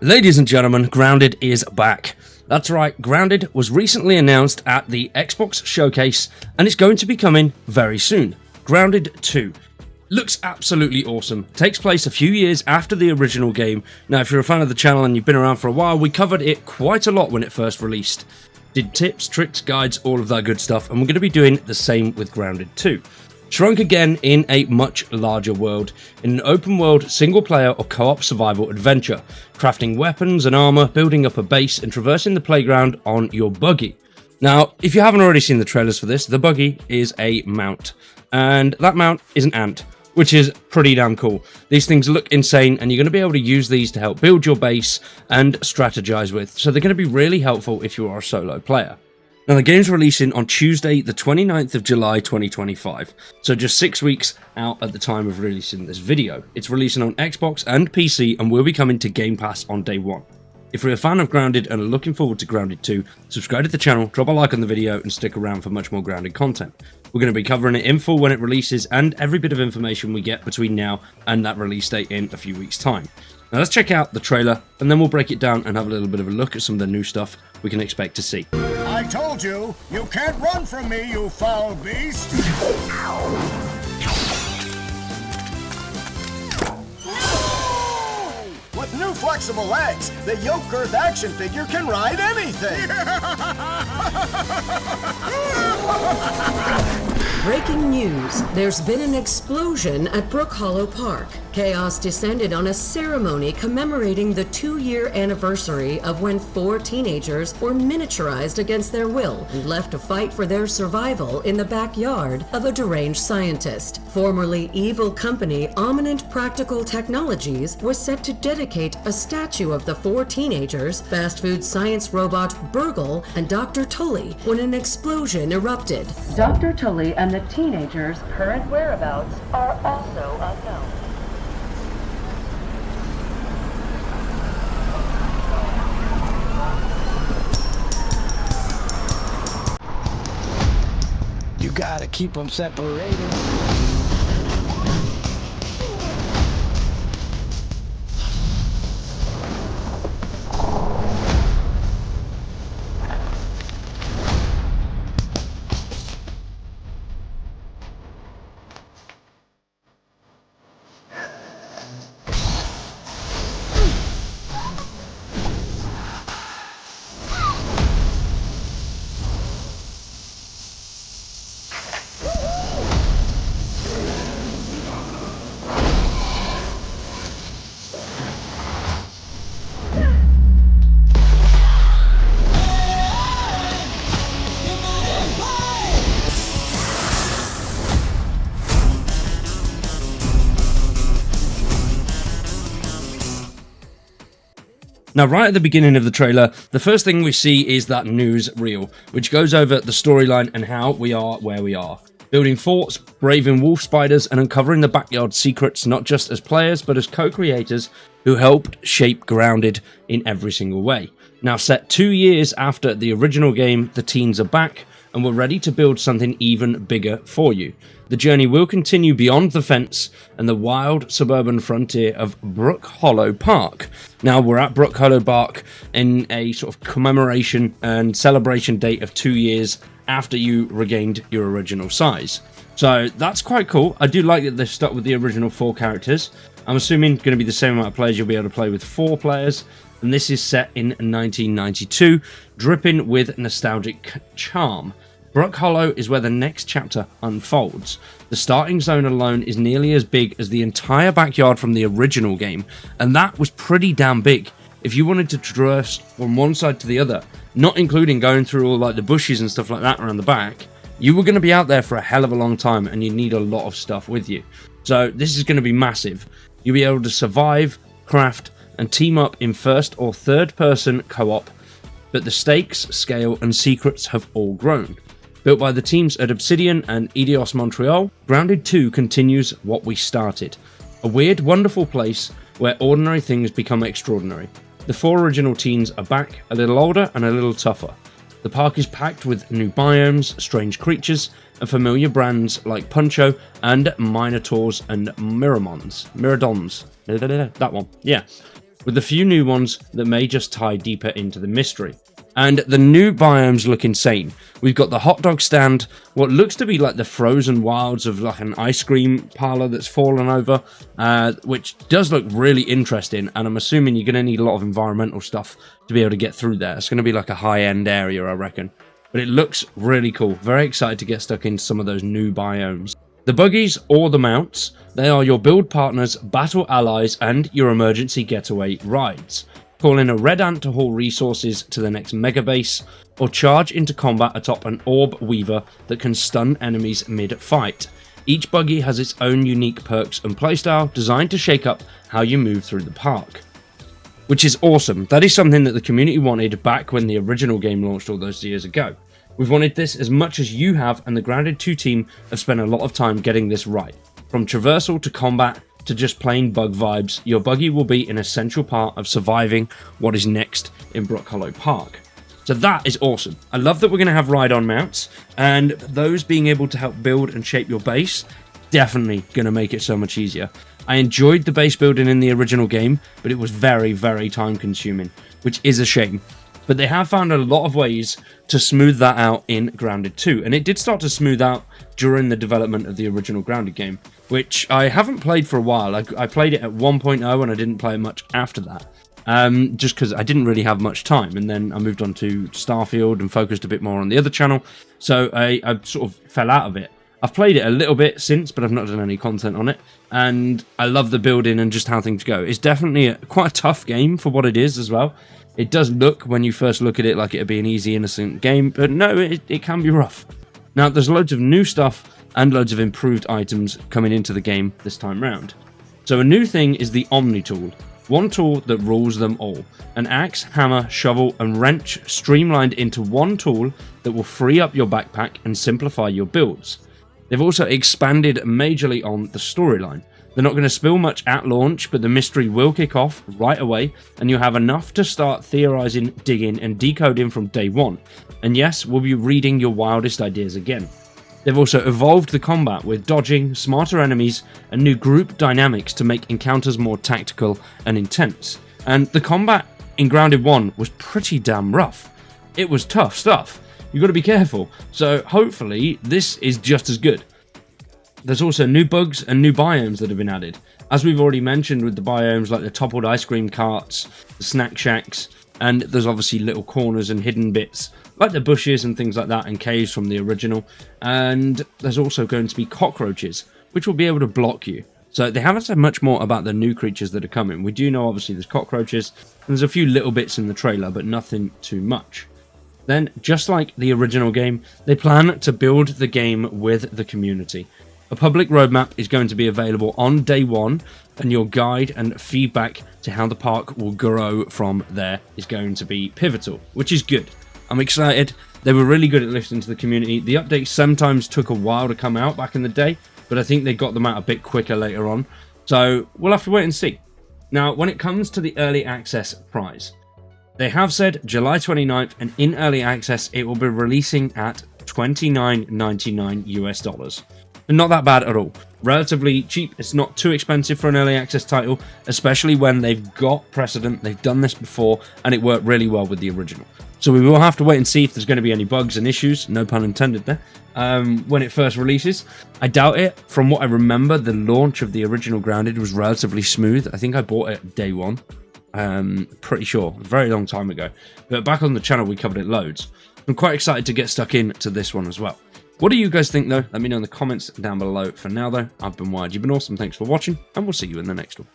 Ladies and gentlemen, Grounded is back. That's right, Grounded was recently announced at the Xbox Showcase, and it's going to be coming very soon. Grounded 2. Looks absolutely awesome. Takes place a few years after the original game. Now, if you're a fan of the channel and you've been around for a while, we covered it quite a lot when it first released. Did tips, tricks, guides, all of that good stuff, and we're going to be doing the same with Grounded 2. Shrunk again in a much larger world, in an open world single player or co-op survival adventure, crafting weapons and armor, building up a base and traversing the playground on your buggy. Now, if you haven't already seen the trailers for this, the buggy is a mount, and that mount is an ant, which is pretty damn cool. These things look insane, and you're going to be able to use these to help build your base and strategize with, so they're going to be really helpful if you are a solo player. Now, the game's releasing on Tuesday, the 29th of July 2025, so just 6 weeks out at the time of releasing this video. It's releasing on Xbox and PC and will be coming to Game Pass on day one. If you're a fan of Grounded and are looking forward to Grounded 2, subscribe to the channel, drop a like on the video and stick around for much more Grounded content. We're going to be covering it in full when it releases and every bit of information we get between now and that release date in a few weeks' time. Now let's check out the trailer and then we'll break it down and have a little bit of a look at some of the new stuff we can expect to see. I told you, you can't run from me, you foul beast! With new flexible legs, the yoke girth action figure can ride anything! Breaking news. There's been an explosion at Brook Hollow Park. Chaos descended on a ceremony commemorating the 2-year anniversary of when 4 teenagers were miniaturized against their will and left to fight for their survival in the backyard of a deranged scientist. Formerly evil company Ominent Practical Technologies was set to dedicate a statue of the 4 teenagers, fast food science robot Burgle, and Dr. Tully when an explosion erupted. Dr. Tully and the teenagers' current whereabouts are also unknown. You gotta keep them separated. Now, right at the beginning of the trailer, the first thing we see is that news reel, which goes over the storyline and how we are where we are. Building forts, braving wolf spiders, and uncovering the backyard secrets not just as players, but as co-creators who helped shape Grounded in every single way. Now, set 2 years after the original game, the teens are back, and we're ready to build something even bigger for you. The journey will continue beyond the fence and the wild suburban frontier of Brook Hollow Park. Now, we're at Brook Hollow Park in a sort of commemoration and celebration date of 2 years after you regained your original size. So that's quite cool. I do like that they've stuck with the original 4 characters. I'm assuming going to be the same amount of players. You'll be able to play with 4 players. And this is set in 1992, dripping with nostalgic charm. Brook Hollow is where the next chapter unfolds. The starting zone alone is nearly as big as the entire backyard from the original game, and that was pretty damn big. If you wanted to traverse from one side to the other, not including going through all like the bushes and stuff like that around the back, you were going to be out there for a hell of a long time and you need a lot of stuff with you. So this is going to be massive. You'll be able to survive, craft, and team up in first or third person co-op, but the stakes, scale, and secrets have all grown. Built by the teams at Obsidian and Eidos Montreal, Grounded 2 continues what we started. A weird, wonderful place where ordinary things become extraordinary. The 4 original teens are back, a little older and a little tougher. The park is packed with new biomes, strange creatures, and familiar brands like Puncho and Minotaurs and Miradons. That one, yeah. with a few new ones that may just tie deeper into the mystery. And the new biomes look insane. We've got the hot dog stand, what looks to be like the frozen wilds of like an ice cream parlor that's fallen over, which does look really interesting, and I'm assuming you're going to need a lot of environmental stuff to be able to get through there. It's going to be like a high-end area, I reckon. But it looks really cool. Very excited to get stuck into some of those new biomes. The buggies or the mounts, they are your build partners, battle allies, and your emergency getaway rides. Call in a red ant to haul resources to the next mega base, or charge into combat atop an orb weaver that can stun enemies mid-fight. Each buggy has its own unique perks and playstyle designed to shake up how you move through the park. Which is awesome. That is something that the community wanted back when the original game launched all those years ago. We've wanted this as much as you have, and the Grounded 2 team have spent a lot of time getting this right. From traversal to combat, to just plain bug vibes, your buggy will be an essential part of surviving what is next in Brook Hollow Park. So that is awesome. I love that we're going to have ride-on mounts, and those being able to help build and shape your base, definitely going to make it so much easier. I enjoyed the base building in the original game, but it was very, very time consuming, which is a shame. But they have found a lot of ways to smooth that out in Grounded 2, and it did start to smooth out during the development of the original Grounded game, which I haven't played for a while. I played it at 1.0 and I didn't play it much after that, just because I didn't really have much time, and then I moved on to Starfield and focused a bit more on the other channel, so I sort of fell out of it. I've played it a little bit since, but I've not done any content on it, and I love the building and just how things go. It's definitely quite a tough game for what it is as well. It does look, when you first look at it, like it'd be an easy, innocent game, but no, it can be rough. Now, there's loads of new stuff and loads of improved items coming into the game this time round. So a new thing is the Omni tool, one tool that rules them all. An axe, hammer, shovel, and wrench streamlined into one tool that will free up your backpack and simplify your builds. They've also expanded majorly on the storyline. They're not going to spill much at launch, but the mystery will kick off right away, and you'll have enough to start theorizing, digging, and decoding from day one. And yes, we'll be reading your wildest ideas again. They've also evolved the combat with dodging, smarter enemies, and new group dynamics to make encounters more tactical and intense. And the combat in Grounded 1 was pretty damn rough. It was tough stuff. You've got to be careful. So hopefully this is just as good. There's also new bugs and new biomes that have been added. As we've already mentioned with the biomes like the toppled ice cream carts, the snack shacks, and there's obviously little corners and hidden bits like the bushes and things like that and caves from the original. And there's also going to be cockroaches, which will be able to block you. So they haven't said much more about the new creatures that are coming. We do know obviously there's cockroaches, and there's a few little bits in the trailer, but nothing too much. Then, just like the original game, they plan to build the game with the community. A public roadmap is going to be available on day one, and your guide and feedback to how the park will grow from there is going to be pivotal, which is good. I'm excited. They were really good at listening to the community. The updates sometimes took a while to come out back in the day, but I think they got them out a bit quicker later on. So we'll have to wait and see. Now, when it comes to the early access price, they have said July 29th, and in early access, it will be releasing at $29.99 US. And not that bad at all. Relatively cheap. It's not too expensive for an early access title, especially when they've got precedent. They've done this before, and it worked really well with the original. So we will have to wait and see if there's going to be any bugs and issues, no pun intended there, when it first releases. I doubt it. From what I remember, the launch of the original Grounded was relatively smooth. I think I bought it day one. Pretty sure. A very long time ago. But back on the channel, we covered it loads. I'm quite excited to get stuck into this one as well. What do you guys think, though? Let me know in the comments down below. For now, though, I've been Wired. You've been awesome. Thanks for watching, and we'll see you in the next one.